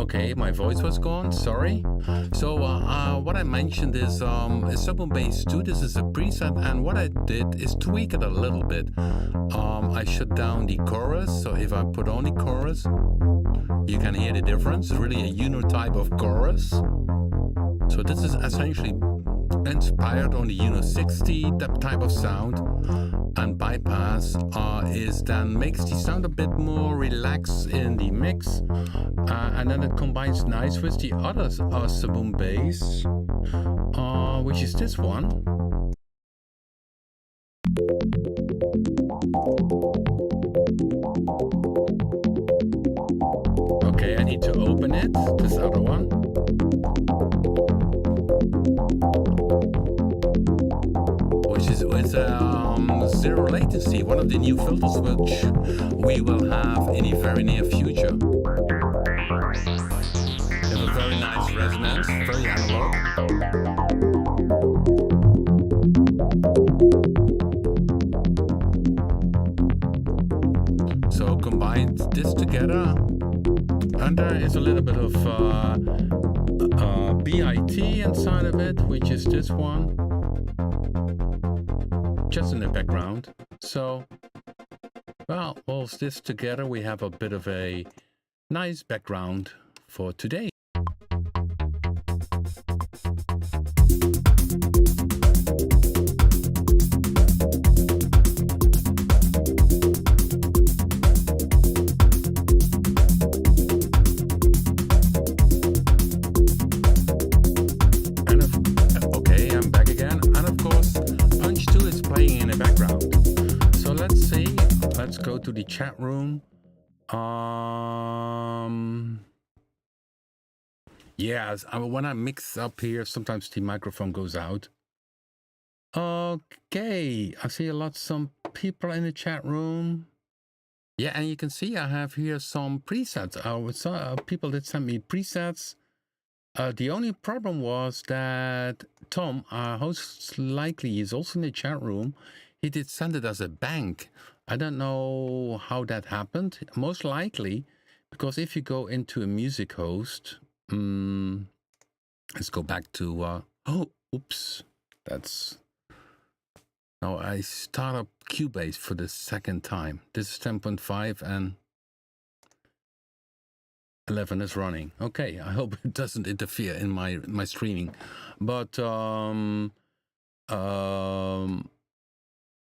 Okay, my voice was gone, sorry. So what I mentioned is BLADE-2. This is a preset, and what I did is tweak it a little bit. I shut down the chorus, so if I put on the chorus, you can hear the difference. It's really a unitype of chorus. So this is essentially inspired on the Uno 60, that type of sound. And bypass makes the sound a bit more relaxed in the mix, and then it combines nice with the other sub-boom bass, which is this one. Okay, I need to open it, this other one. Which is with zero latency, one of the new filters which we will have in the very near future. They have a very nice resonance, very analog. So combine this together, and there is a little bit of BIT inside of it, which is this one. Just in the background. So, well, all this together, we have a bit of a nice background for today. Okay, I'm back again. And of course, Punch 2 is playing in the background. So let's see. Let's go to the chat room. Yes, when I mix up here, sometimes the microphone goes out. Okay, I see some people in the chat room. Yeah, and you can see I have here some presets. People that sent me presets. The only problem was that Tom, most likely is also in the chat room. He did send it as a bank. I don't know how that happened. Most likely, because if you go into a music host, let's go back to, oh, oops, now I start up Cubase for the second time. This is 10.5 and 11 is running. Okay, I hope it doesn't interfere in my streaming. But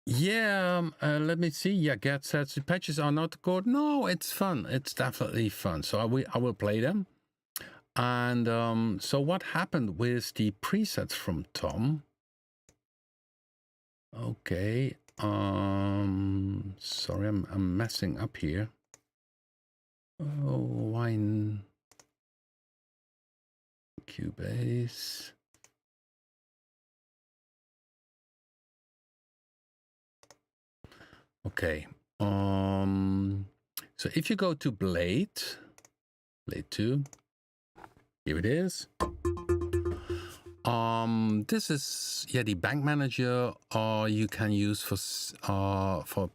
yeah, let me see. Yeah, Gert says the patches are not good. No, it's fun. It's definitely fun. So I will play them. And so what happened with the presets from Tom? Okay. Sorry, I'm messing up here. Oh, wine Cubase. Okay. So if you go to BLADE-2, here it is. This is the bank manager you can use for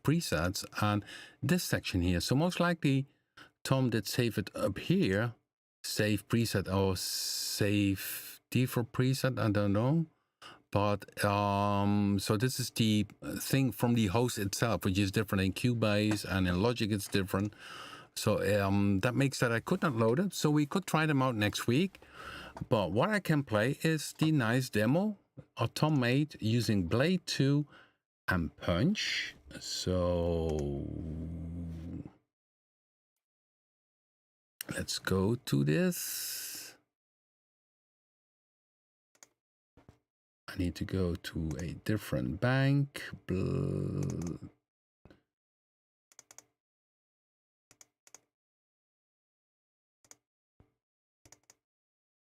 presets, and this section here. So most likely Tom did save it up here, save preset or save default preset, I don't know. But so this is the thing from the host itself, which is different in Cubase, and in Logic it's different. So that makes that I could not load it. So we could try them out next week. But what I can play is the nice demo Tom made using BLADE-2 and Punch. So let's go to this. I need to go to a different bank.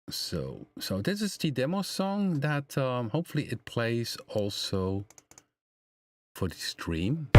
So this is the demo song that hopefully it plays also for the stream.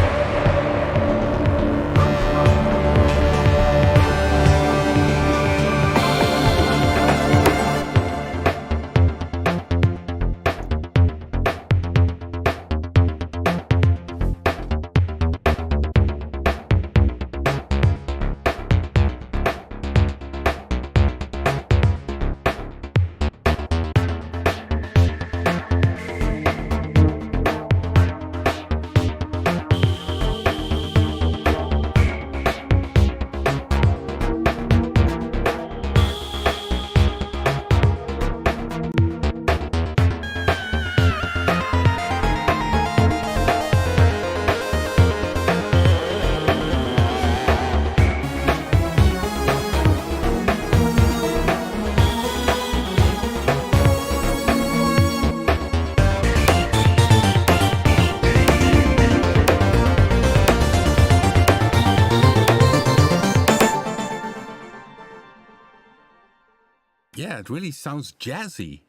Yeah, it really sounds jazzy.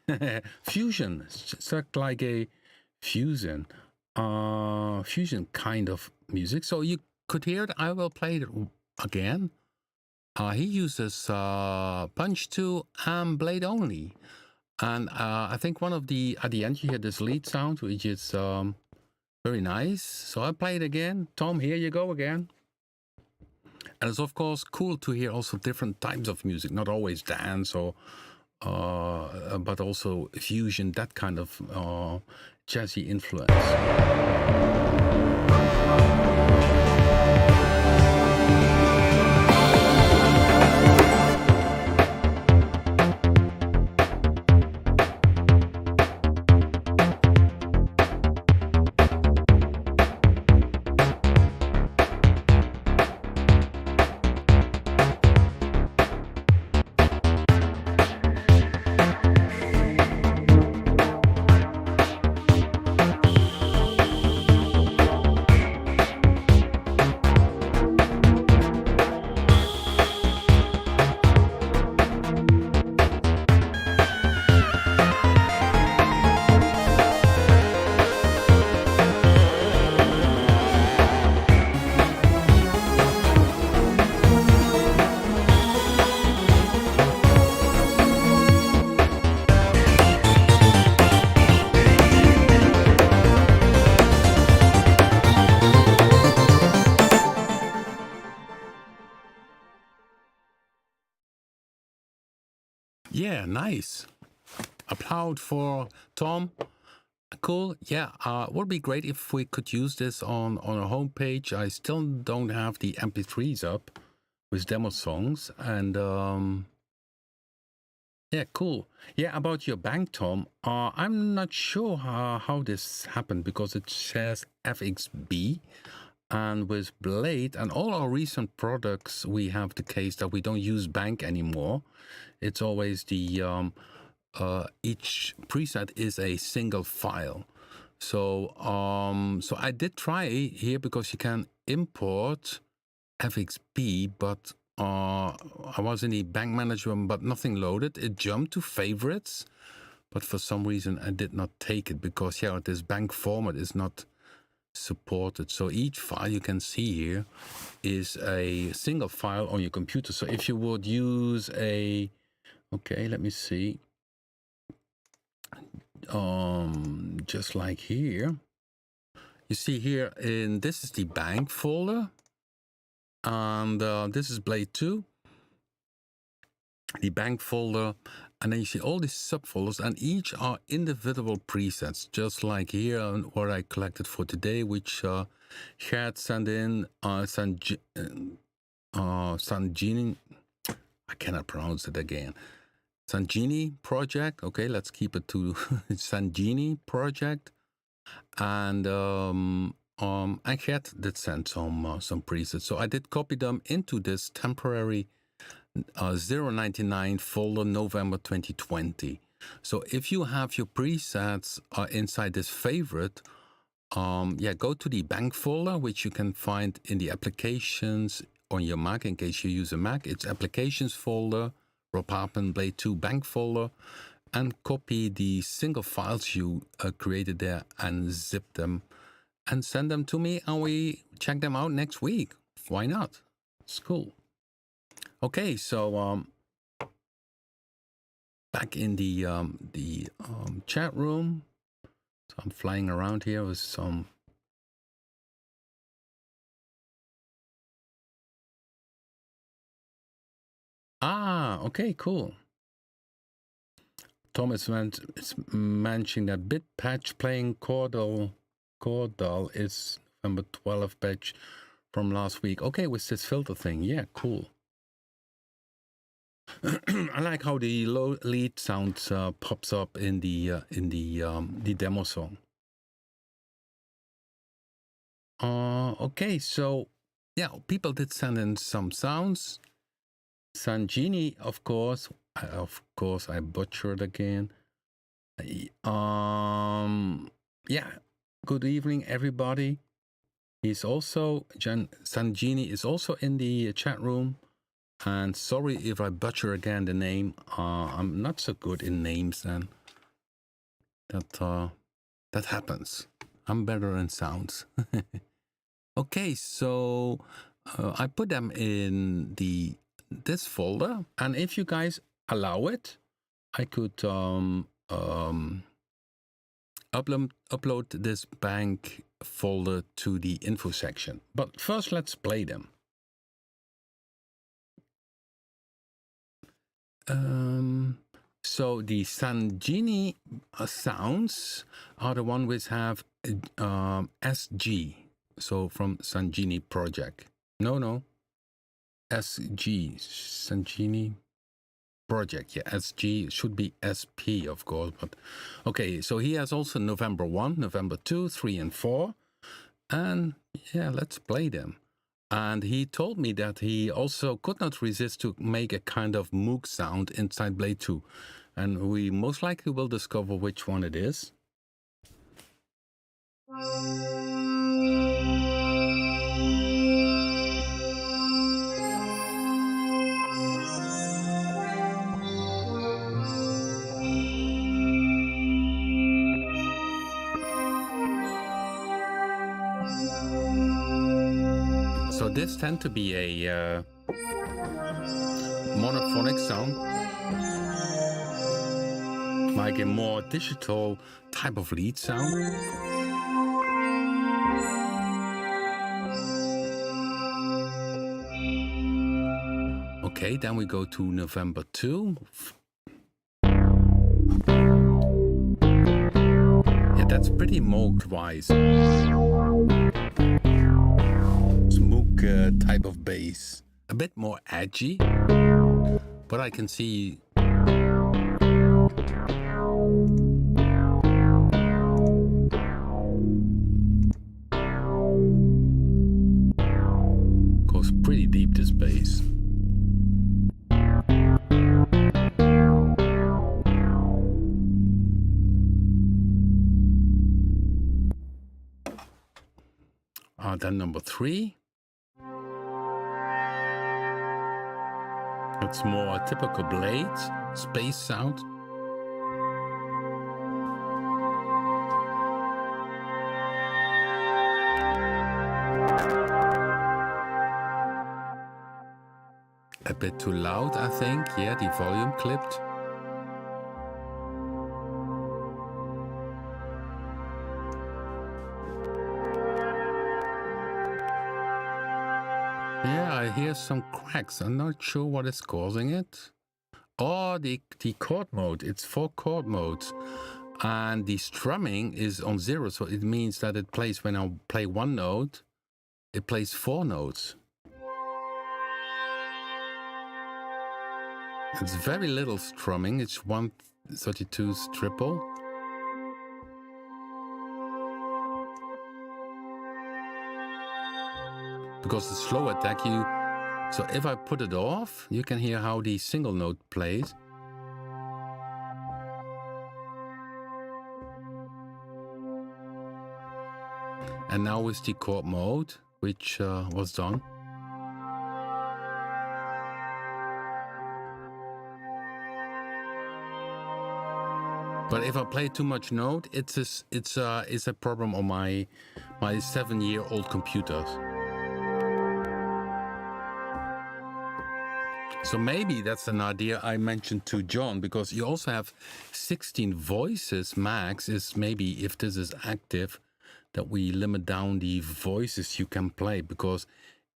Fusion. It's like a fusion. Fusion kind of music. So you could hear it. I will play it again. He uses punch 2 and blade only. And I think one of the, at the end you hear this lead sound, which is very nice. So I'll play it again. Tom, here you go again. And it's of course cool to hear also different types of music, not always dance or but also fusion, that kind of jazzy influence. Yeah, nice. Applaud for Tom. Cool. Yeah, would be great if we could use this on our homepage. I still don't have the MP3s up with demo songs, and yeah, cool. Yeah, about your bank, Tom. I'm not sure how this happened because it says FXB, and with Blade and all our recent products, we have the case that we don't use bank anymore. It's always the each preset is a single file. So so I did try here because you can import FXB, but I was in the bank manager, but nothing loaded. It jumped to favorites, but for some reason I did not take it because yeah, this bank format is not supported. So each file you can see here is a single file on your computer. So if you would use a, okay, let me see. Just like here, you see here in this is the bank folder, and this is BLADE-2, the bank folder, and then you see all these subfolders, and each are individual presets, just like here what I collected for today, which Chad sent in Sanjini. I cannot pronounce it again. Sanjini project. Okay, let's keep it to Sanjini project. And Chat did send some presets, so I did copy them into this temporary 099 folder, November 2020. So if you have your presets inside this favorite, yeah, go to the bank folder, which you can find in the applications on your Mac. In case you use a Mac, it's applications folder, Papen BLADE-2 bank folder, and copy the single files you created there and zip them and send them to me, and we check them out next week. Why not? It's cool. Okay, so back in the chat room. So I'm flying around here with some. Okay, cool. Thomas is mentioning that bit patch playing Chordal is November 12 patch from last week. Okay, with this filter thing. Yeah, cool. I like how the low lead sound pops up in the demo song. Okay, so yeah, people did send in some sounds. Sanjini, of course, I butchered again. Yeah, good evening, everybody. He's also, Sanjini is also in the chat room. And sorry if I butcher again the name. I'm not so good in names, and that happens. I'm better in sounds. Okay, so I put them in this folder, and if you guys allow it, I could upload this bank folder to the info section. But first, let's play them. So the Sangini sounds are the one which have SG. So from Sangini project. No. SG, Sangini project. Yeah, SG should be SP, of course. But okay, so he has also November 1, November 2, 3, and 4. And yeah, let's play them. And he told me that he also could not resist to make a kind of Moog sound inside BLADE-2. And we most likely will discover which one it is. So this tends to be a monophonic sound, like a more digital type of lead sound. Okay, then we go to November 2. Yeah, that's pretty Moog-wise. Moog type of bass. A bit more edgy, but I can see goes pretty deep, this bass. Then number 3. It's more a typical Blade space sound. A bit too loud, I think. Yeah, the volume clipped. Yeah, I hear some cracks. I'm not sure what is causing it. Oh, the chord mode. It's 4 chord modes. And the strumming is on 0. So it means that it plays, when I play one note, it plays 4 notes. It's very little strumming. It's 1/32 triple. Because the slow attack, so if I put it off, you can hear how the single note plays. And now with the chord mode, which was done. But if I play too much note, it's a problem on my 7-year-old computer. So maybe that's an idea I mentioned to John, because you also have 16 voices max. Is maybe if this is active, that we limit down the voices you can play, because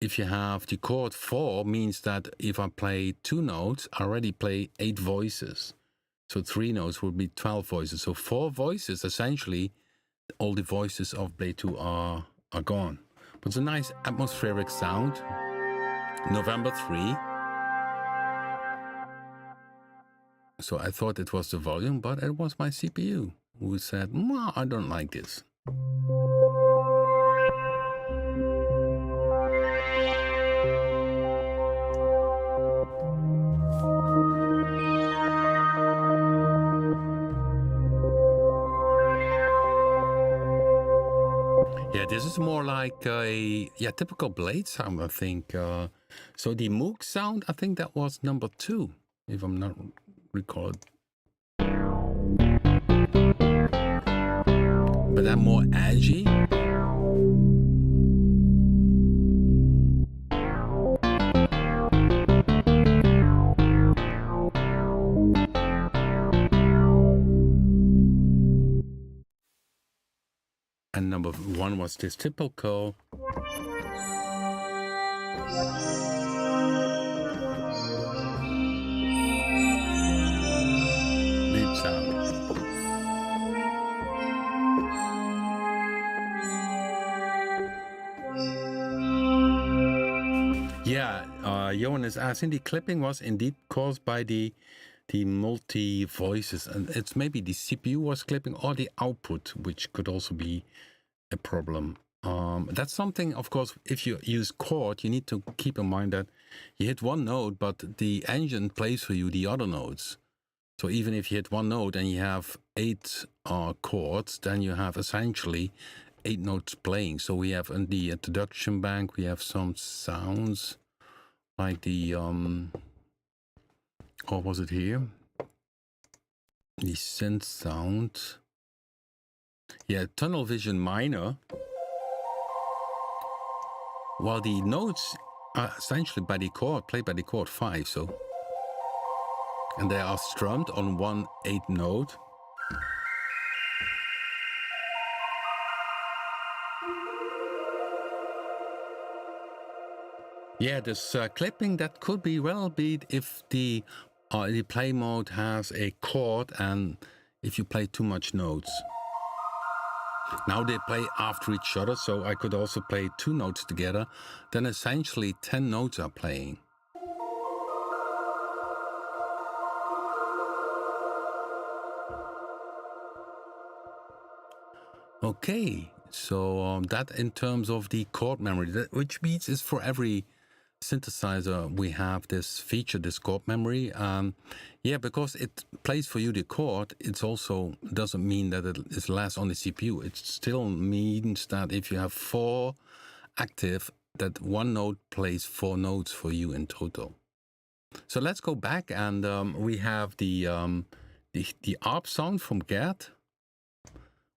if you have the chord 4, means that if I play 2 notes, I already play 8 voices. So 3 notes would be 12 voices. So 4 voices, essentially, all the voices of BLADE-2 are gone. But it's a nice atmospheric sound. November 3. So I thought it was the volume, but it was my CPU who said, well, I don't like this. Yeah, this is more like a typical Blade sound, I think. So the Moog sound, I think that was number 2, if I'm not recalled. But I'm more edgy. And number 1 was this typical lead sound. Yeah, Johan is asking, the clipping was indeed caused by the multi voices, and it's maybe the CPU was clipping or the output, which could also be a problem. That's something, of course, if you use Chord, you need to keep in mind that you hit one note, but the engine plays for you the other notes. So even if you hit one note and you have 8 chords, then you have essentially 8 notes playing. So we have in the introduction bank, we have some sounds like the, or was it here? The synth sound. Yeah, tunnel vision minor. While the notes are essentially by the chord, played by the chord 5, so. And they are strummed on 1 8 note. Yeah, this clipping, that could be well be if the play mode has a chord and if you play too much notes. Now they play after each other, so I could also play 2 notes together. Then essentially 10 notes are playing. Okay, so that in terms of the chord memory, which means is for every synthesizer we have this feature, this chord memory. Yeah, because it plays for you the chord, it also doesn't mean that it is less on the CPU. It still means that if you have 4 active, that one note plays 4 notes for you in total. So let's go back, and we have the ARP sound from Gerd,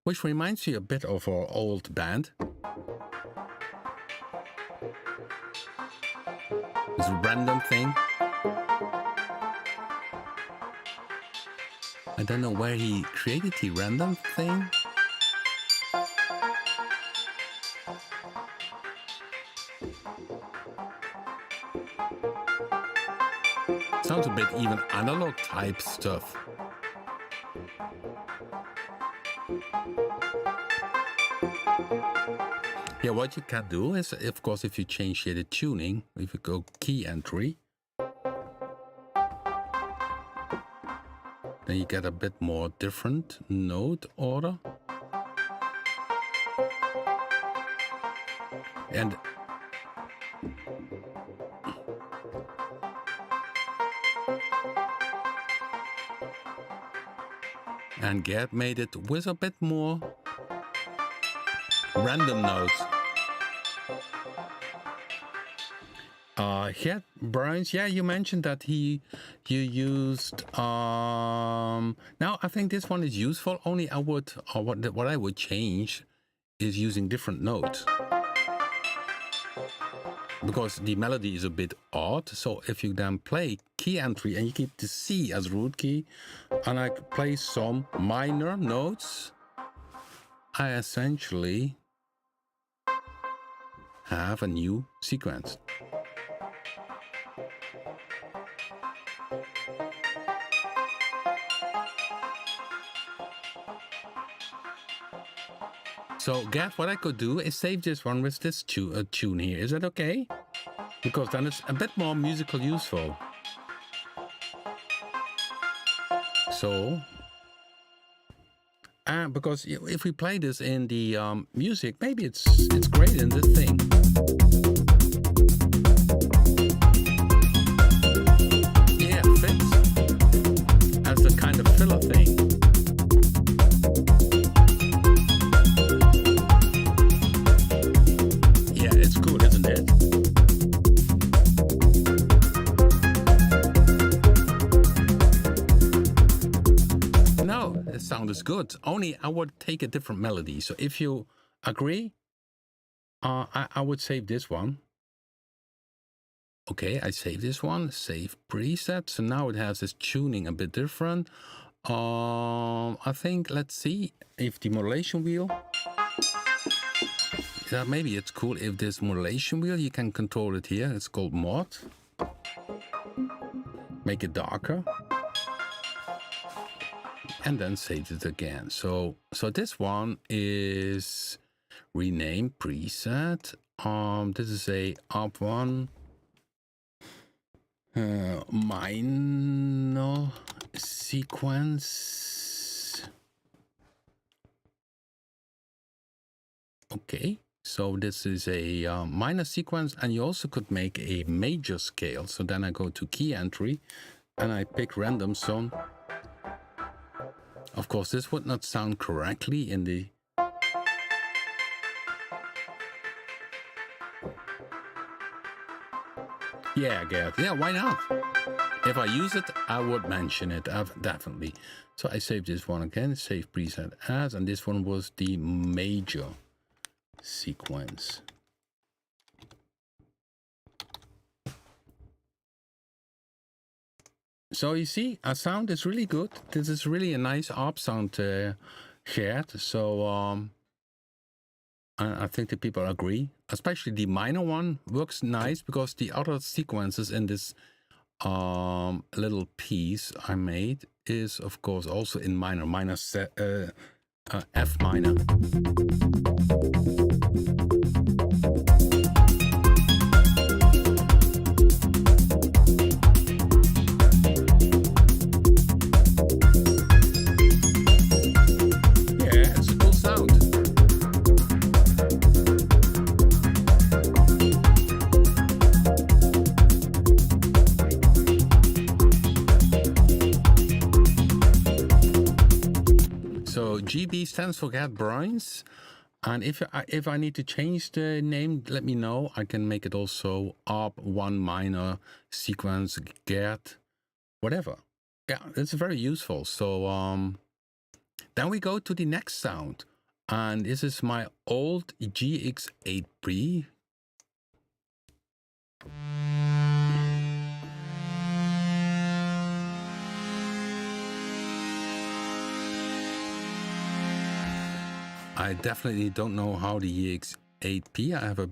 which reminds me a bit of our old band. This random thing. I don't know where he created the random thing. Sounds a bit even analog type stuff. Yeah, what you can do is, of course, if you change here the tuning, if you go key entry, then you get a bit more different note order. And Gerd made it with a bit more random notes. Yeah, Brian, yeah, you mentioned that you used, now I think this one is useful, only I would, or what I would change is using different notes. Because the melody is a bit odd, so if you then play key entry and you keep the C as root key, and I play some minor notes, I essentially have a new sequence. So, Gav, what I could do is save this one with this tune here. Is that okay? Because then it's a bit more musical useful. So, because if we play this in the music, maybe it's great in the thing. Yeah, it fits as a kind of filler thing. Yeah, it's cool, isn't it? sound is good. Only I would take a different melody. So if you agree, I would save this one. Okay, I save this one, save preset. So now it has this tuning a bit different. I think, let's see if the modulation wheel, yeah, maybe it's cool if this modulation wheel, you can control it here. It's called mod. Make it darker. And then save it again. So this one is rename preset. This is a up one. Minor sequence. Okay, so this is a minor sequence, and you also could make a major scale. So then I go to key entry and I pick random zone. Of course, this would not sound correctly in the... Yeah, Gareth. Yeah, why not? If I use it, I would mention it, definitely. So I save this one again, save preset as, and this one was the major sequence. So you see, our sound is really good. This is really a nice ARP sound shared. So I think the people agree. Especially the minor one works nice because the other sequences in this little piece I made is, of course, also in minor, F minor. GB stands for Gerd Bruins, and if I need to change the name, let me know. I can make it also ARP one minor sequence Gerd, whatever. Yeah, it's very useful. So then we go to the next sound, and this is my old GX8P. I definitely don't know how the EX8P. I have a...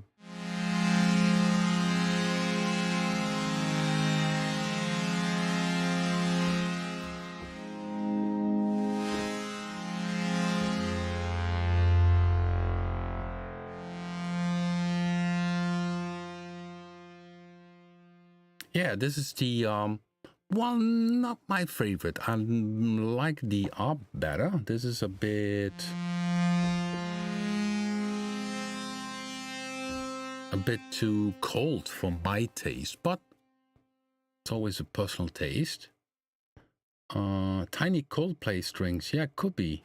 Yeah, this is the one, not my favorite. I like the ARP better. This is a bit too cold for my taste, but it's always a personal taste. Tiny Coldplay strings, yeah, could be.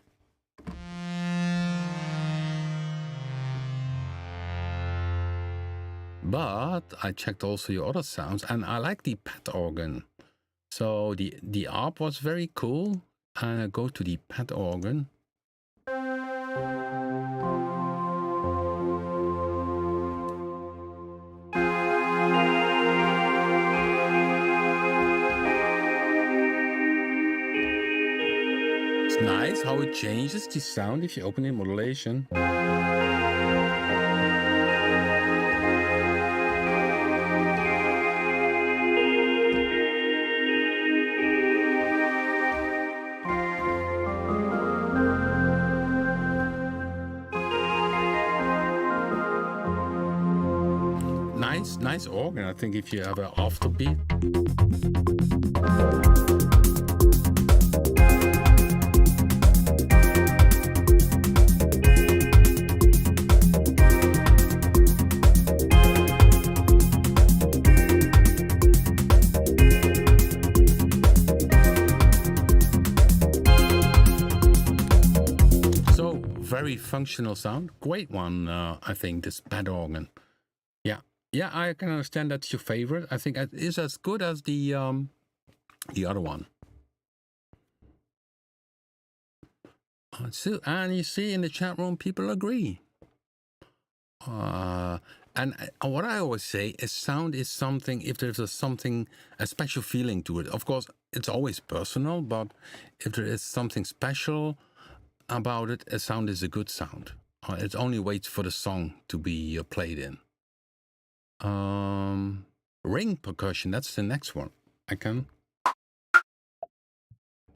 But I checked also your other sounds, and I like the pad organ. So the ARP was very cool, and I go to the pad organ. It's nice how it changes the sound if you open the modulation. Nice organ, I think, if you have an afterbeat. So, very functional sound. Great one, I think, this pad organ. Yeah, I can understand that's your favorite. I think it is as good as the other one. So, and you see in the chat room, people agree. And what I always say is sound is something, if there's a special feeling to it. Of course, it's always personal, but if there is something special about it, a sound is a good sound. It only waits for the song to be played in. Ring percussion, that's the next one. I can...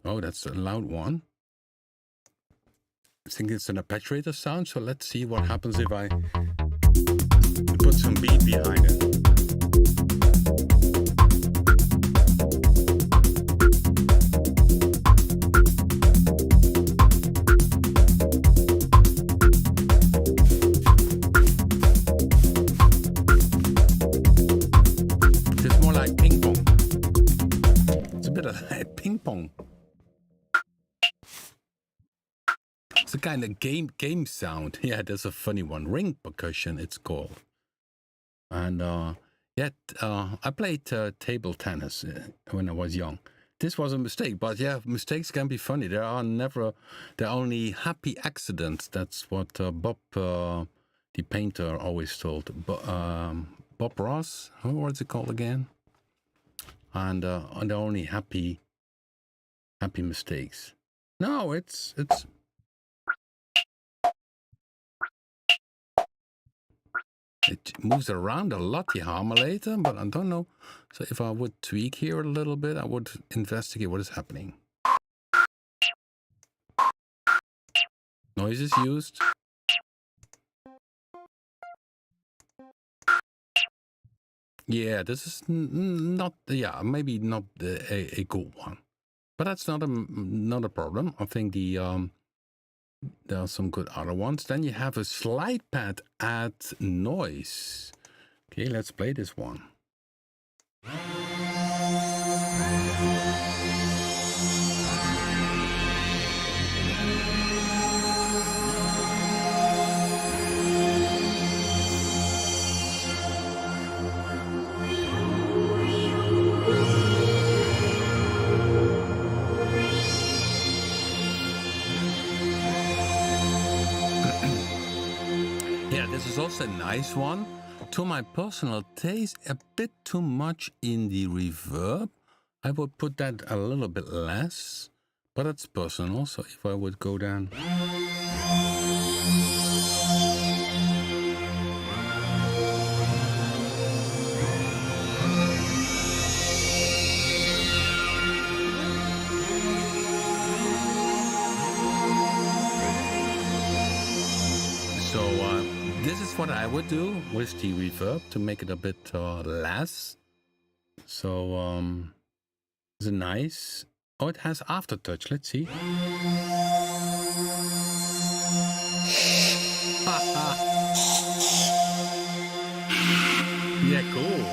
Oh, that's a loud one. I think it's an arpeggiator sound, so let's see what happens if I put some beat behind it. It's more like ping pong. It's a bit of like ping pong. It's a kind of game sound. Yeah, there's a funny one. Ring percussion, it's called. And I played table tennis when I was young. This was a mistake, but yeah, mistakes can be funny. They're only happy accidents. That's what Bob, the painter, always told. Bob Ross, what's it called again? And they're only happy mistakes. No, it's. It moves around a lot, the harmolator, but I don't know. So if I would tweak here a little bit, I would investigate what is happening. Noise is used. Yeah, this is not, maybe not a good one. But that's not a problem. I think there are some good other ones. Then you have a slide pad add noise. Okay, let's play this one. This is also a nice one. To my personal taste, a bit too much in the reverb. I would put that a little bit less, but it's personal. So if I would go down. This is what I would do with the reverb to make it a bit less. So it's a nice. Oh, it has aftertouch. Let's see. Yeah, cool.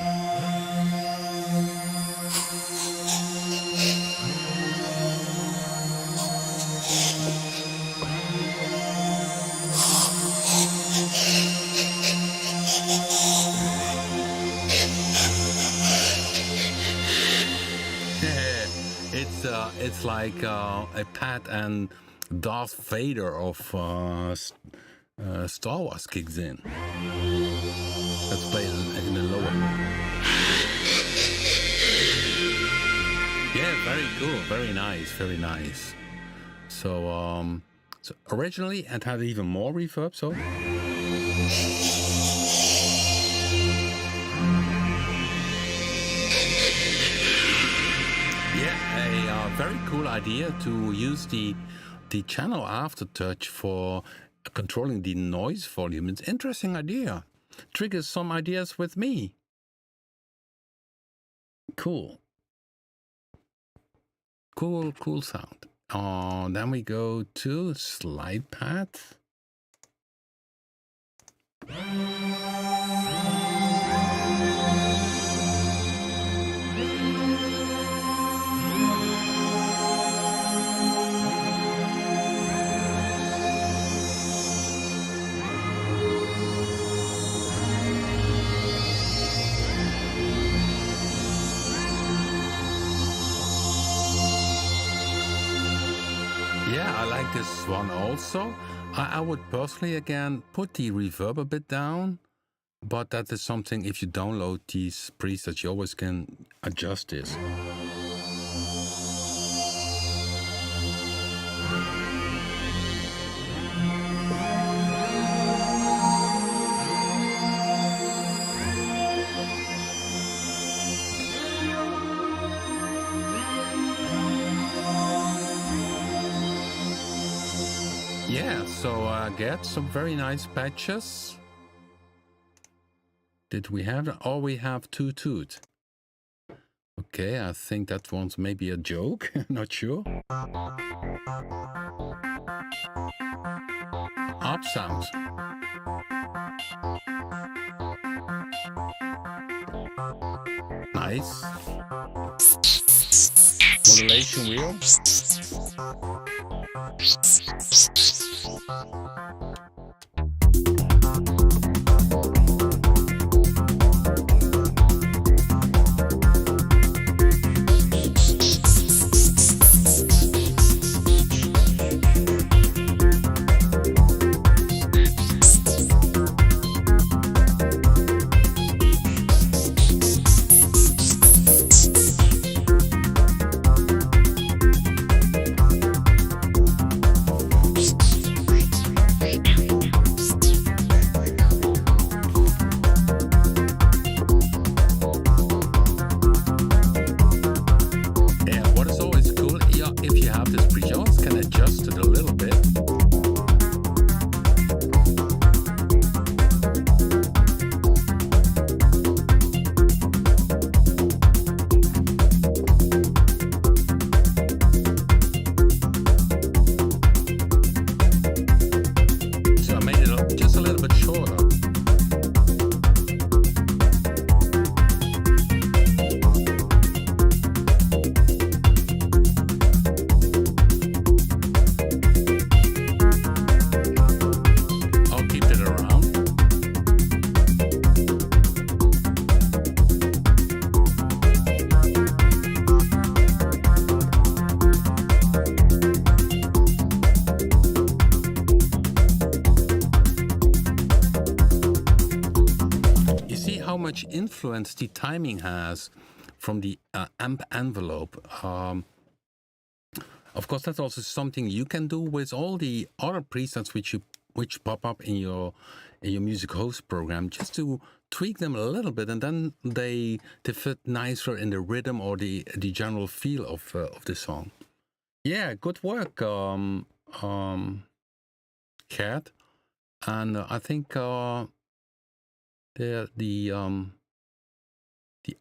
It's like a Pat and Darth Vader of Star Wars kicks in. Let's play it in the lower. Yeah, very cool, very nice, very nice. So, so originally it had even more reverb. So. Yeah, a very cool idea to use the channel aftertouch for controlling the noise volume. It's an interesting idea. Triggers some ideas with me. Cool. Cool sound. Then we go to slide pad. Yeah, I like this one also. I would personally, again, put the reverb a bit down, but that is something, if you download these presets, you always can adjust this. Yeah, so get some very nice patches. Did we have? Oh, we have two toot. Okay, I think that one's maybe a joke. Not sure. Up sounds. Nice. Modulation wheel. Much influence the timing has from the amp envelope. Of course, that's also something you can do with all the other presets which pop up in your music host program, just to tweak them a little bit, and then they fit nicer in the rhythm or the general feel of the song. Yeah, good work, Kat. And I think the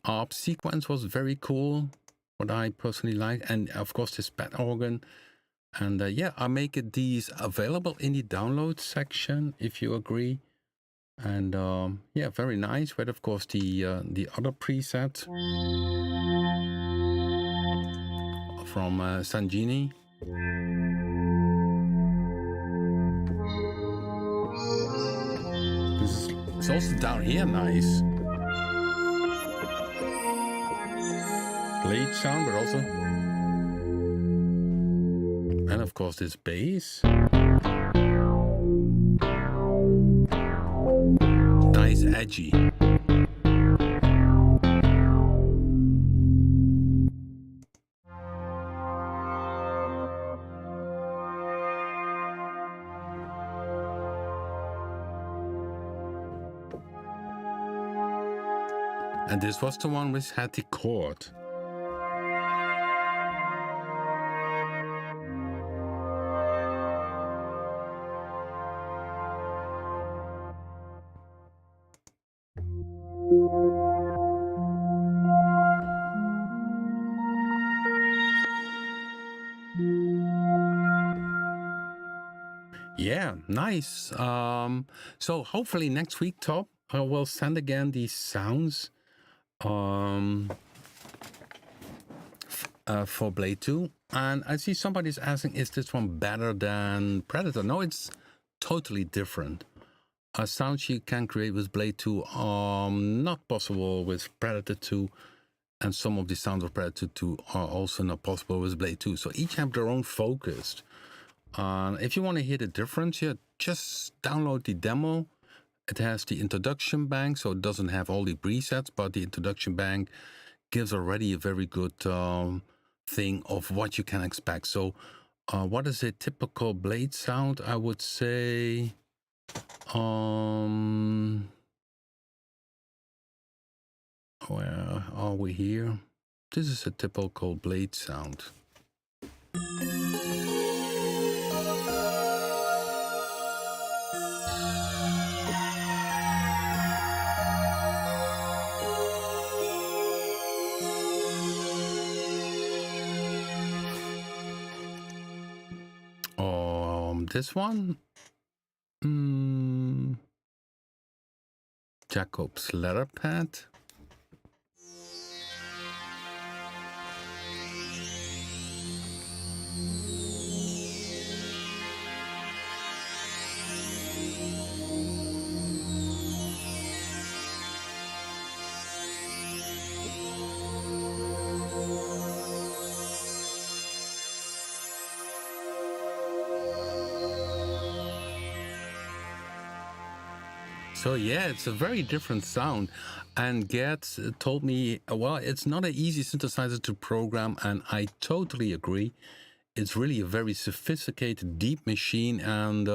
ARP sequence was very cool, what I personally like, and of course this pad organ. And yeah, I make these available in the download section if you agree. And yeah, very nice. But of course the other preset from Sanjini. It's also down here nice. Blade sound, but also, and of course this bass. Nice edgy. And this was the one which had the chord. Yeah, nice. So hopefully next week, Top, I will send again these sounds for BLADE-2. And I see somebody's asking, is this one better than Predator? No, it's totally different. Sounds you can create with BLADE-2 are not possible with Predator 2, and some of the sounds of Predator 2 are also not possible with BLADE-2. So each have their own focus. If you want to hear the difference here, just download the demo. It has the introduction bank, so it doesn't have all the presets, but the introduction bank gives already a very good thing of what you can expect. So what is a typical Blade sound? I would say where are we here? This is a typical Blade sound. This one, Jacob's leather pad. So yeah, it's a very different sound. And Gert told me, well, it's not an easy synthesizer to program, and I totally agree. It's really a very sophisticated, deep machine, and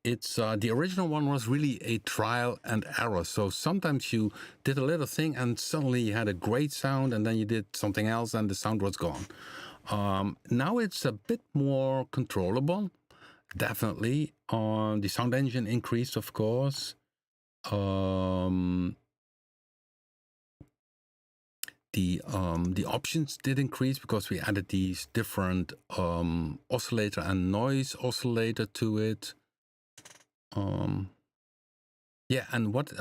it's the original one was really a trial and error. So sometimes you did a little thing and suddenly you had a great sound, and then you did something else and the sound was gone. Now it's a bit more controllable. Definitely. The sound engine increased, of course. The options did increase because we added these different oscillator and noise oscillator to it. Yeah, and what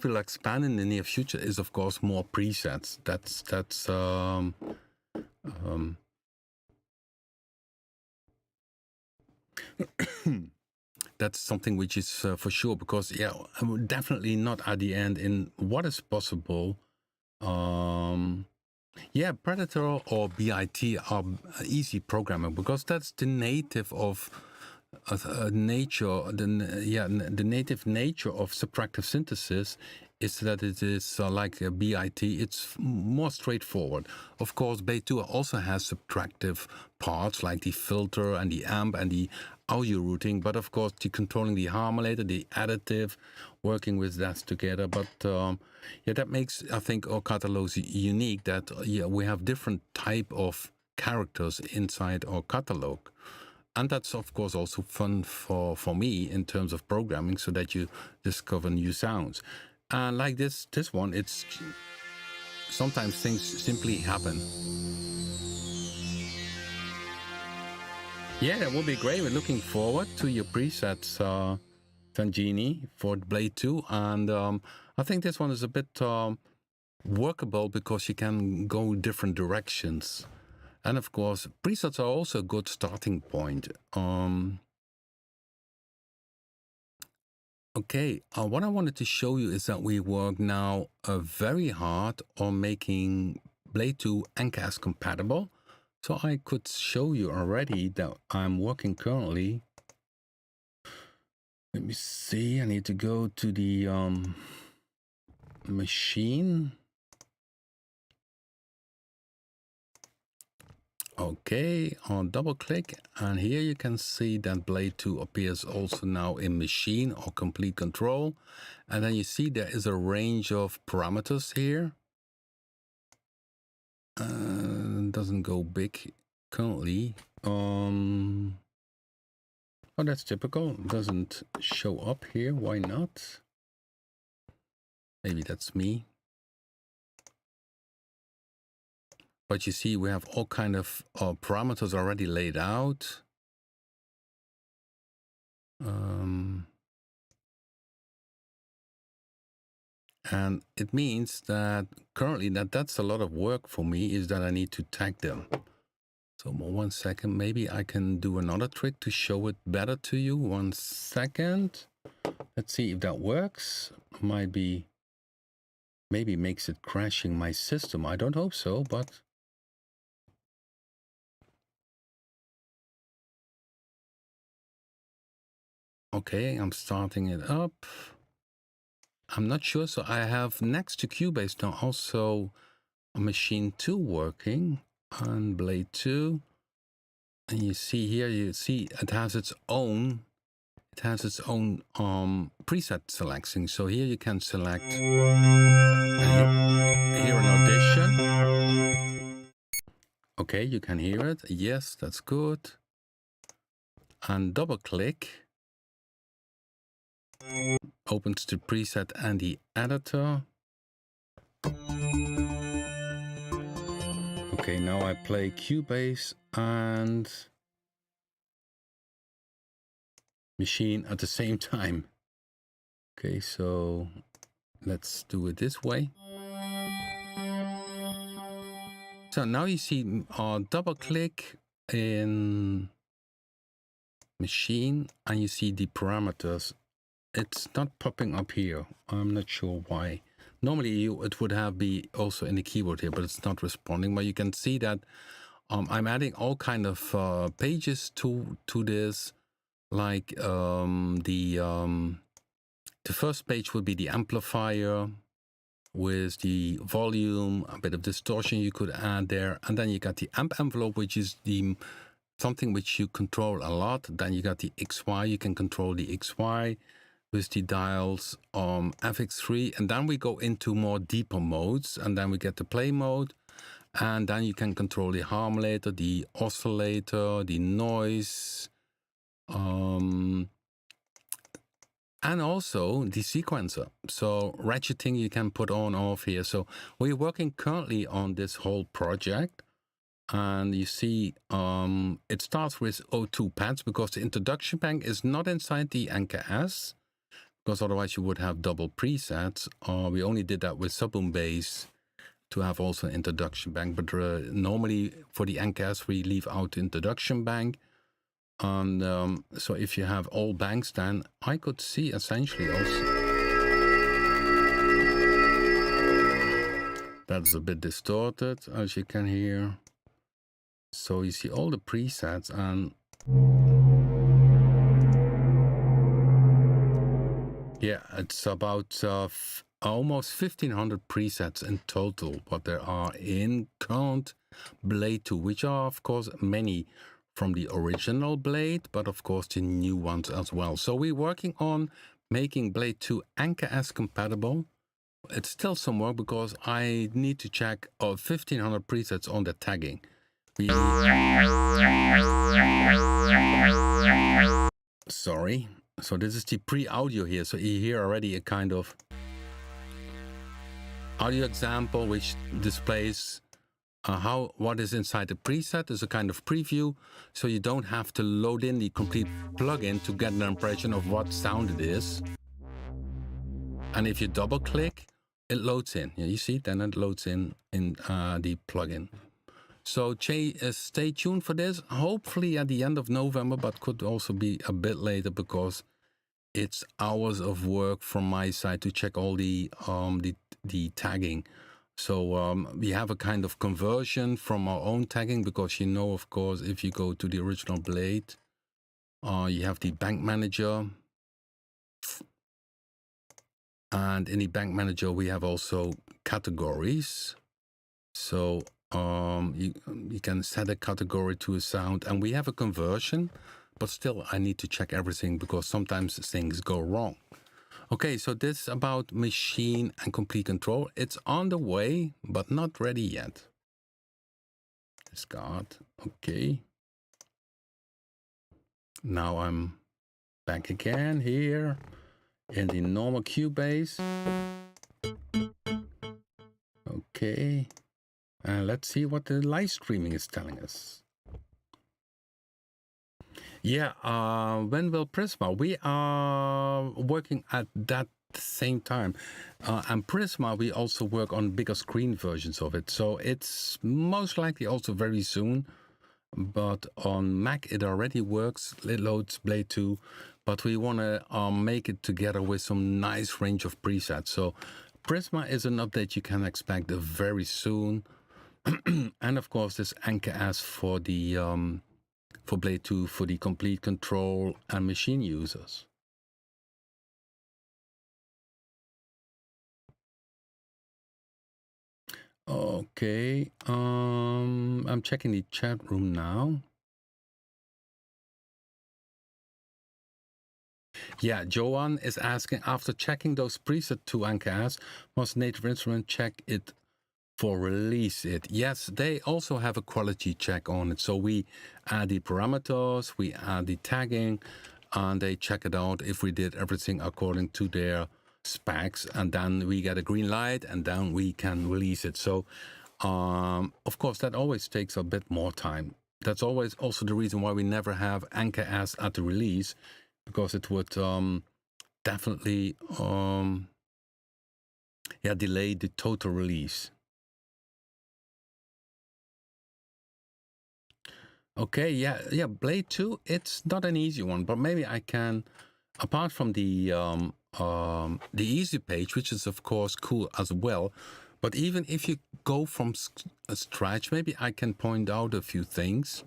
will expand in the near future is, of course, more presets. That's something which is for sure, because yeah, definitely not at the end in what is possible. Yeah, Predator or BIT are easy programming because that's the native of nature. The native nature of subtractive synthesis is that it is like a BIT. It's more straightforward. Of course, BLADE-2 also has subtractive parts like the filter and the amp and the audio routing, but of course the controlling the harmonizer, the additive, working with that together. But yeah, that makes, I think, our catalogs unique, that yeah, we have different type of characters inside our catalog. And that's, of course, also fun for me in terms of programming, so that you discover new sounds. And like this one, it's sometimes things simply happen. Yeah, that would be great. We're looking forward to your presets, Tangini, for BLADE-2. And I think this one is a bit workable because you can go different directions. And of course, presets are also a good starting point. Okay, what I wanted to show you is that we work now very hard on making BLADE-2 NCAS compatible. So I could show you already that I'm working currently. Let me see, I need to go to the machine. Okay, I'll double click, and here you can see that BLADE-2 appears also now in machine or complete control. And then you see there is a range of parameters here. Doesn't go big currently. Oh, that's typical. Doesn't show up here. Why not? Maybe that's me. But you see, we have all kind of parameters already laid out. And it means that currently that's a lot of work for me, is that I need to tag them. So 1 second, maybe I can do another trick to show it better to you. 1 second. Let's see if that works. Maybe makes it crashing my system. I don't hope so, but Okay, I'm starting it up. I'm not sure, so I have next to Cubase now also a Machine 2 working on BLADE-2. And you see here, you see it has its own preset selecting. So here you can select here an audition. Okay, you can hear it. Yes, that's good. And double click opens the preset and the editor. Okay, now I play Cubase and Machine at the same time. Okay, so let's do it this way. So now you see double click in Machine and you see the parameters. It's not popping up here. I'm not sure why. Normally it would have be also in the keyboard here, but it's not responding. But you can see that I'm adding all kind of pages to this. Like the first page would be the amplifier with the volume, a bit of distortion you could add there, and then you got the amp envelope, which is the something which you control a lot. Then you got the XY, you can control the XY with the dials FX3, and then we go into more deeper modes, and then we get the play mode, and then you can control the harmonizer, the oscillator, the noise, and also the sequencer. So ratcheting you can put on off here. So we're working currently on this whole project. And you see it starts with O2 pads because the introduction bank is not inside the Anchor S, because otherwise you would have double presets. We only did that with Subboom Bass to have also an introduction bank. But normally for the Anchor S we leave out the introduction bank. And so if you have all banks, then I could see essentially also that's a bit distorted, as you can hear. So you see all the presets, and yeah, it's about almost 1,500 presets in total, what there are in current BLADE-2, which are of course many from the original Blade, but of course the new ones as well. So we're working on making BLADE-2 Anchor S compatible. It's still some work because I need to check 1,500 presets on the tagging. Sorry. So this is the pre-audio here. So you hear already a kind of audio example which displays what is inside the preset. Is a kind of preview, so you don't have to load in the complete plugin to get an impression of what sound it is. And if you double click, it loads in. Yeah, you see, then it loads in the plugin. So stay tuned for this. Hopefully at the end of November, but could also be a bit later because it's hours of work from my side to check all the tagging. So we have a kind of conversion from our own tagging because, you know, of course, if you go to the original Blade, you have the bank manager. And in the bank manager, we have also categories. So you can set a category to a sound, and we have a conversion, but still I need to check everything because sometimes things go wrong. Okay, so this is about Machine and Complete Control. It's on the way, but not ready yet. Discard. Okay. Now I'm back again here in the normal Cubase. Okay. And let's see what the live streaming is telling us. Yeah, when will Prisma? We are working at that same time. And Prisma, we also work on bigger screen versions of it. So it's most likely also very soon. But on Mac, it already works. It loads BLADE-2. But we want to make it together with some nice range of presets. So Prisma is an update you can expect very soon. And of course, this Anchor S for the for BLADE-2 for the complete control and machine users. Okay, I'm checking the chat room now. Yeah, Joanne is asking, after checking those preset to NKS, must Native Instrument check it for release it? Yes, they also have a quality check on it. So we add the parameters, we add the tagging, and they check it out if we did everything according to their specs, and then we get a green light, and then we can release it. So of course, that always takes a bit more time. That's always also the reason why we never have NKS at the release, because it would definitely delay the total release. Okay, yeah, BLADE-2, it's not an easy one, but maybe I can, apart from the easy page, which is of course cool as well, but even if you go from scratch, maybe I can point out a few things.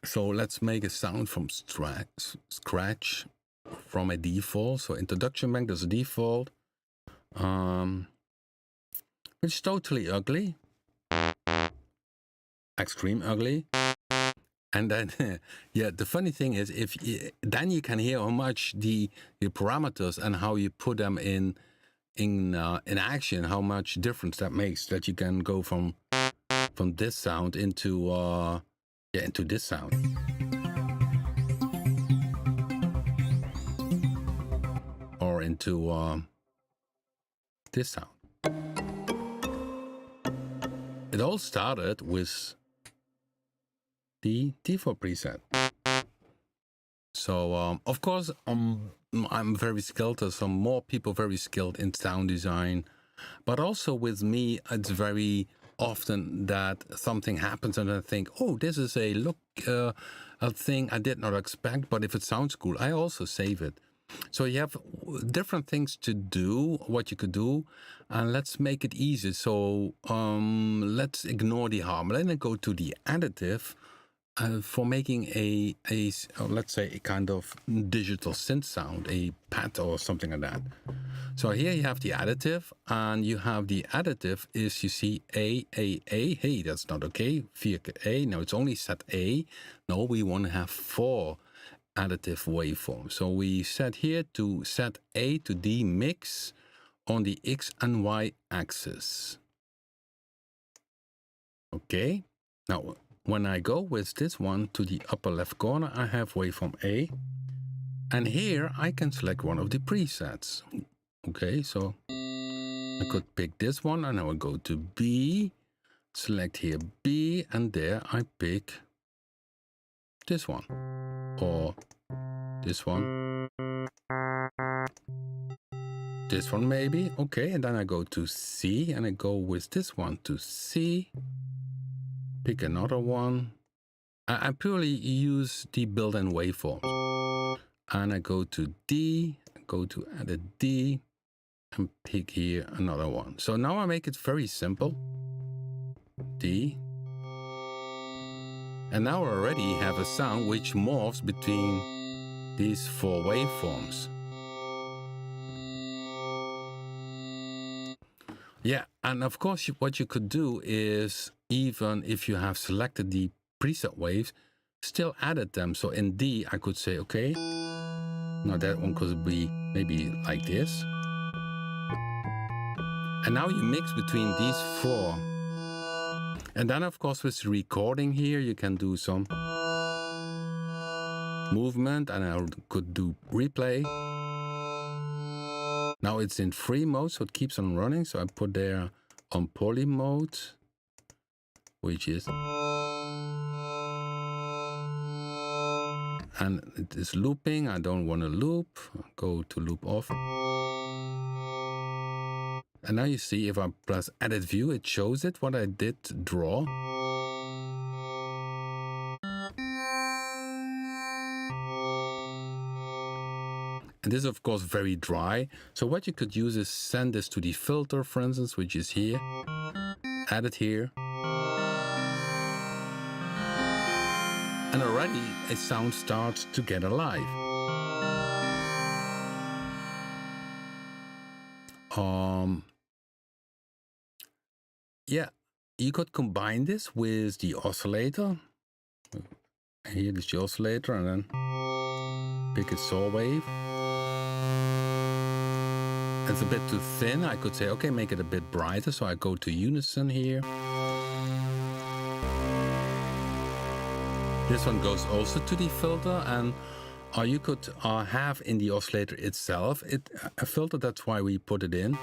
So let's make a sound from scratch from a default. So introduction bank, there's a default, which is totally ugly, extreme ugly. And then, yeah, the funny thing is, then you can hear how much the parameters and how you put them in action, how much difference that makes. That you can go from this sound into this sound, or into this sound. It all started with the default preset. So of course I'm very skilled. There's some more people very skilled in sound design, but also with me, it's very often that something happens and I think, oh, this is a thing I did not expect, but if it sounds cool, I also save it. So you have different things to do, what you could do, and let's make it easy. So let's ignore the harmony and go to the additive for making a let's say a kind of digital synth sound, a pad or something like that. So here you have the additive, and you have the additive is, you see A. Hey, that's not okay. 4A. No, it's only set A. No, we want to have 4 additive waveforms. So we set here to set A to D mix on the X and Y axis. Okay. Now, when I go with this one to the upper left corner, I have waveform A. And here I can select one of the presets. Okay, so I could pick this one and I will go to B, select here B, and there I pick this one or this one. This one maybe. Okay, and then I go to C and I go with this one to C. Pick another one. I purely use the built-in waveforms. And I go to D, go to edit D, and pick here another one. So now I make it very simple. D. And now I already have a sound which morphs between these 4 waveforms. Yeah, and of course what you could do is, even if you have selected the preset waves, still added them. So in D I could say, okay, now that one could be maybe like this. And now you mix between these 4. And then of course with recording here you can do some movement, and I could do replay. Now it's in free mode, so it keeps on running. So I put there on poly mode, which is, and it is looping. I don't want to loop. Go to loop off. And now you see if I press edit view, it shows it what I did draw. And this is of course very dry. So what you could use is send this to the filter, for instance, which is here. Add it here. And already a sound starts to get alive. yeah, you could combine this with the oscillator. Here is the oscillator, and then pick a saw wave. It's a bit too thin. I could say, okay, make it a bit brighter. So I go to unison here. This one goes also to the filter, and you could have in the oscillator itself a filter. That's why we put it in.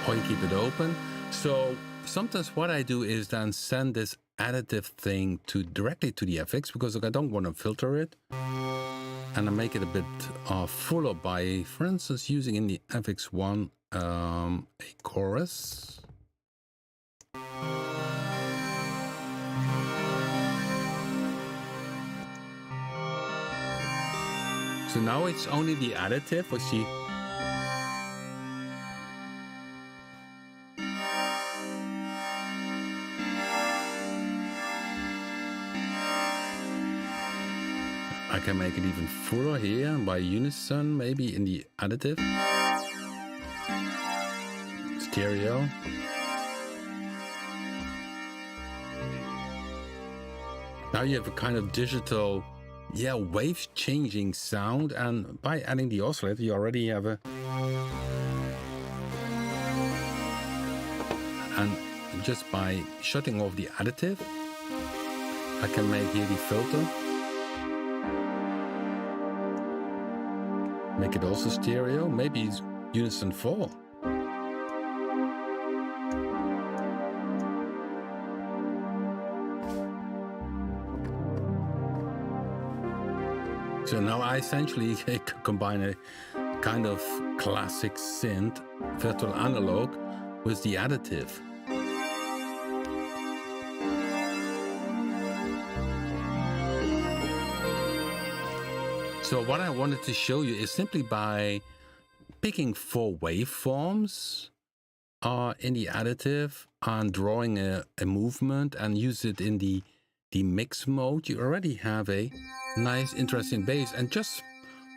Or you keep it open. So sometimes what I do is then send this additive thing directly to the FX, because I don't want to filter it. And I make it a bit fuller by, for instance, using in the FX1 a chorus. So now it's only the additive, we see. I can make it even fuller here by unison, maybe in the additive. Stereo. Now you have a kind of digital, wave changing sound, and by adding the oscillator you already have a... And just by shutting off the additive, I can make here the filter. Make it also stereo, maybe it's unison 4. So now I essentially combine a kind of classic synth, virtual analog, with the additive. So what I wanted to show you is simply by picking 4 waveforms in the additive and drawing a movement and use it in the mix mode, you already have a nice, interesting bass, and just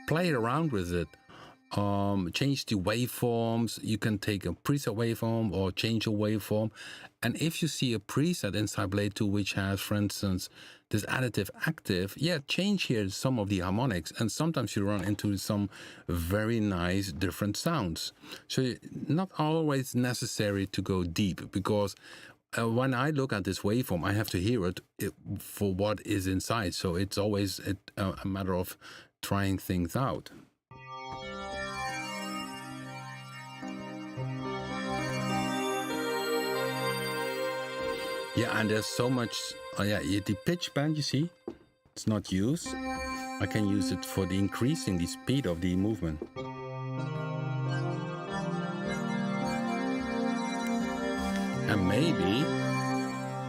play around with it. Change the waveforms. You can take a preset waveform or change a waveform. And if you see a preset inside BLADE-2 which has, for instance, this additive active, change here some of the harmonics, and sometimes you run into some very nice different sounds. So not always necessary to go deep, because when I look at this waveform, I have to hear it for what is inside. So it's always a matter of trying things out. Yeah, and there's so much, the pitch bend, you see, it's not used. I can use it for increasing the speed of the movement. And maybe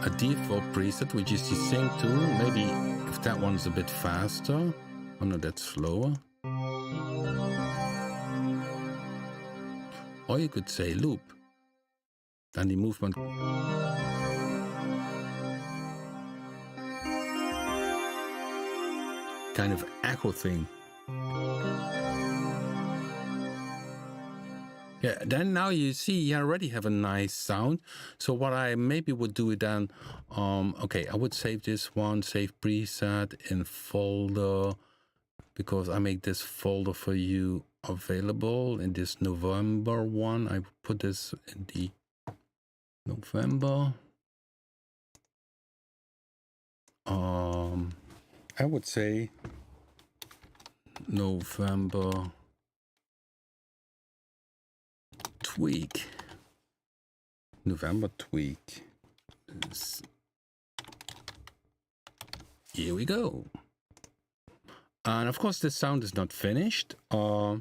a default preset, which is the sync tool, maybe if that one's a bit faster, oh no, that's slower. Or you could say loop, and the movement. Kind of echo thing. Yeah, then now you see you already have a nice sound. So what I maybe would do then, okay, I would save this one, save preset in folder, because I make this folder for you available in this November one. I put this in the November. I would say November tweak. November tweak. Here we go. And of course, the sound is not finished. I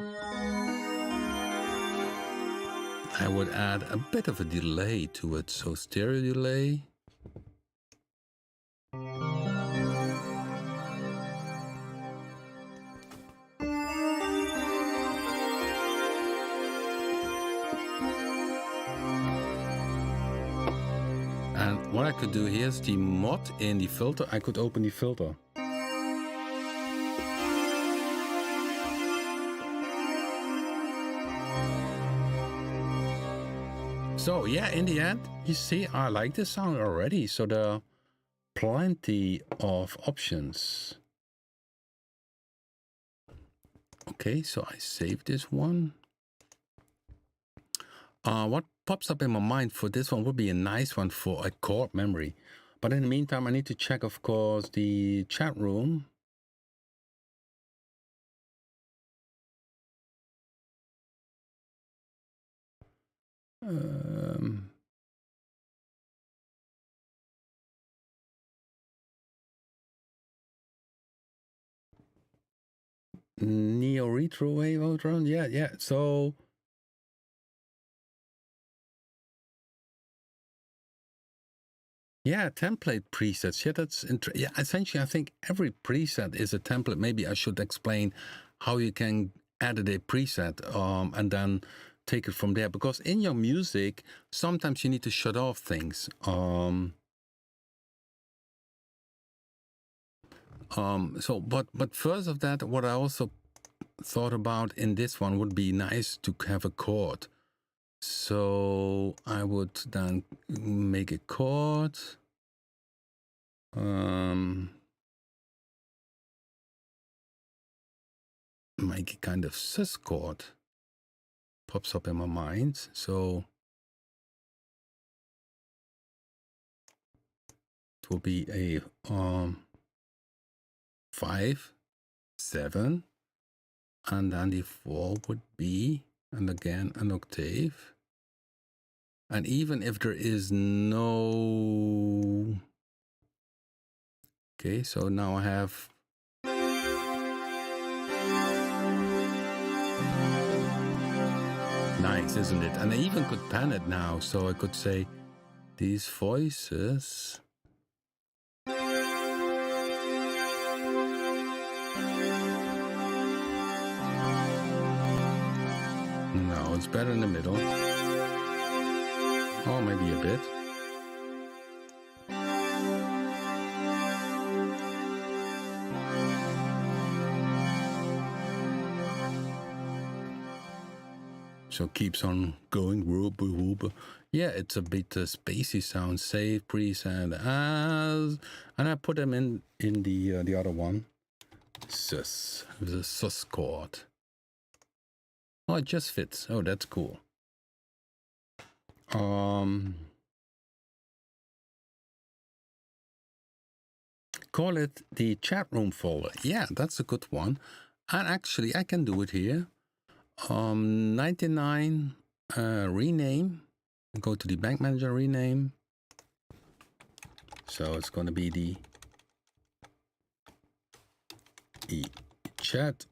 would add a bit of a delay to it, so stereo delay. And what I could do, here's the mod in the filter. I could open the filter. So yeah, in the end, you see, I like this sound already. So there are plenty of options. Okay, so I save this one. What pops up in my mind for this one would be a nice one for a chord memory. But in the meantime, I need to check, of course, the chat room. Neo Retro Wave Outrun, yeah. So yeah, template presets. Yeah, that's yeah. Essentially, I think every preset is a template. Maybe I should explain how you can edit a preset and then take it from there. Because in your music, sometimes you need to shut off things. But first of that, what I also thought about in this one would be nice to have a chord. So I would then make a chord. Make a kind of sus chord. Pops up in my mind. So it will be a 5, 7, and then the 4 would be, and again an octave. And even if there is no, okay, so now I have nice, isn't it? And I even could pan it now, so I could say these voices. No, it's better in the middle. Oh, maybe a bit. So keeps on going. Yeah, it's a bit spacey sound. Save preset as, and I put them in the other one. Sus with a sus chord. Oh, it just fits. Oh, that's cool. Call it the chat room folder. Yeah, that's a good one. And actually, I can do it here. 99 rename. Go to the bank manager rename. So it's going to be the chat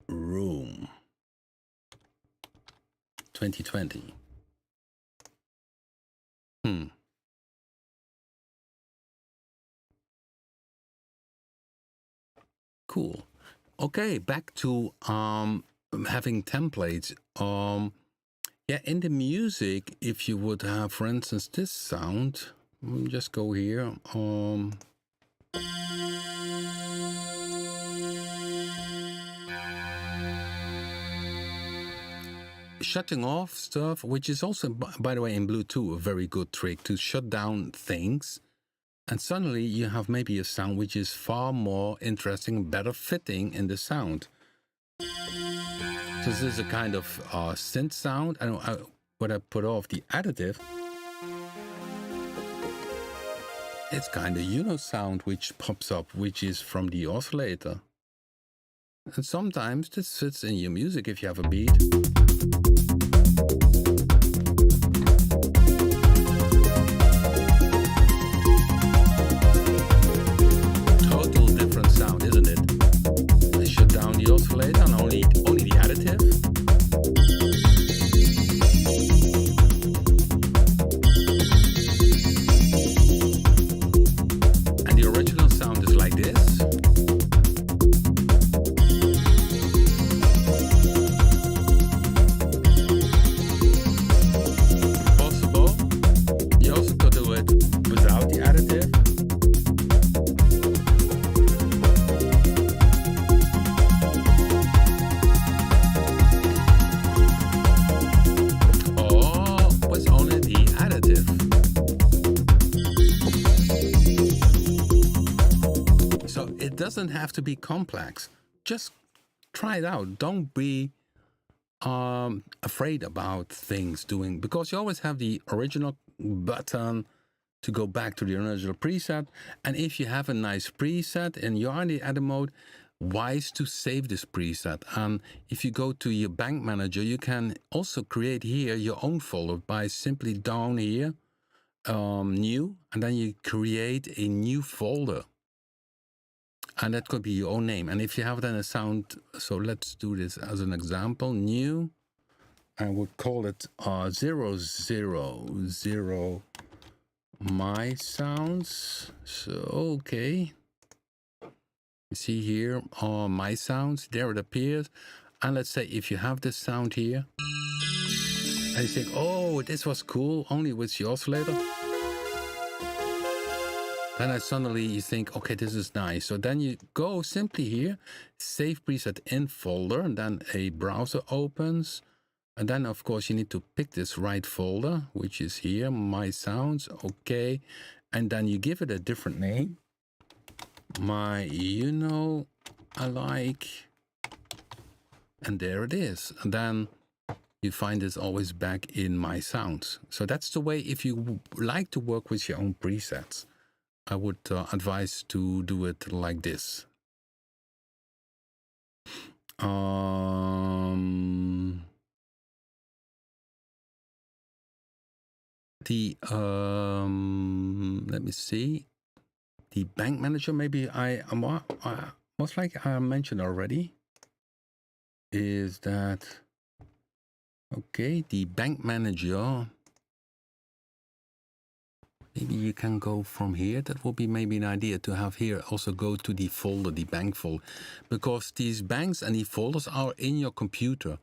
room 2020. Cool. Okay, back to having templates. Yeah, in the music, if you would have, for instance, this sound, just go here. Shutting off stuff, which is also, by the way, in BLADE-2, a very good trick to shut down things. And suddenly you have maybe a sound which is far more interesting, better fitting in the sound. So this is a kind of synth sound. When I put off the additive, it's kind of sound which pops up, which is from the oscillator. And sometimes this fits in your music if you have a beat. Total different sound, isn't it? I shut down the oscillator and only the additive. And the original sound is like this. doesn't have to be complex. Just try it out. Don't be afraid about things doing, because you always have the original button to go back to the original preset. And if you have a nice preset and you're in the edit mode, wise to save this preset. And if you go to your bank manager, you can also create here your own folder by simply down here, new, and then you create a new folder. And that could be your own name. And if you have then a sound, so let's do this as an example, new, I would call it 000 my sounds. So, okay. You see here, my sounds, there it appears. And let's say if you have this sound here, and you think, oh, this was cool, only with the oscillator. Then suddenly you think, okay, this is nice. So then you go simply here, save preset in folder, and then a browser opens. And then, of course, you need to pick this right folder, which is here, my sounds, okay. And then you give it a different name. My, I like, and there it is. And then you find this always back in my sounds. So that's the way, if you like to work with your own presets, I would advise to do it like this. Let me see. The bank manager, maybe most likely I mentioned already, is that, okay, the bank manager, maybe you can go from here. That will be maybe an idea to have here also go to the folder, the bank folder, because these banks and the folders are in your computer,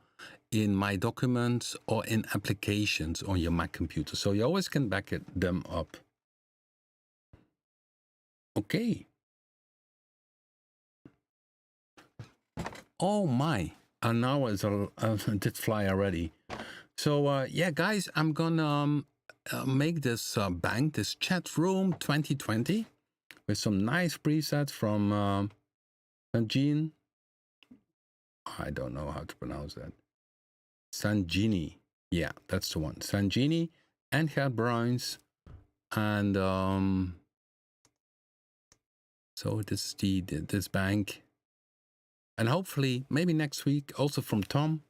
in My Documents or in Applications on your Mac computer. So you always can back them up. Okay. Oh my. And now it's did fly already. So yeah, guys, I'm gonna make this bank, this chat room 2020 with some nice presets from Sanjin. I don't know how to pronounce that. Sanjini. Yeah, that's the one. Sanjini and Gert Bruins. And so this is this bank. And hopefully, maybe next week, also from Tom.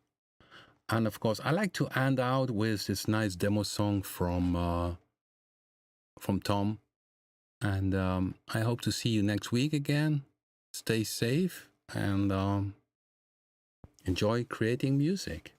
And of course, I like to end out with this nice demo song from Tom. And I hope to see you next week again. Stay safe and enjoy creating music.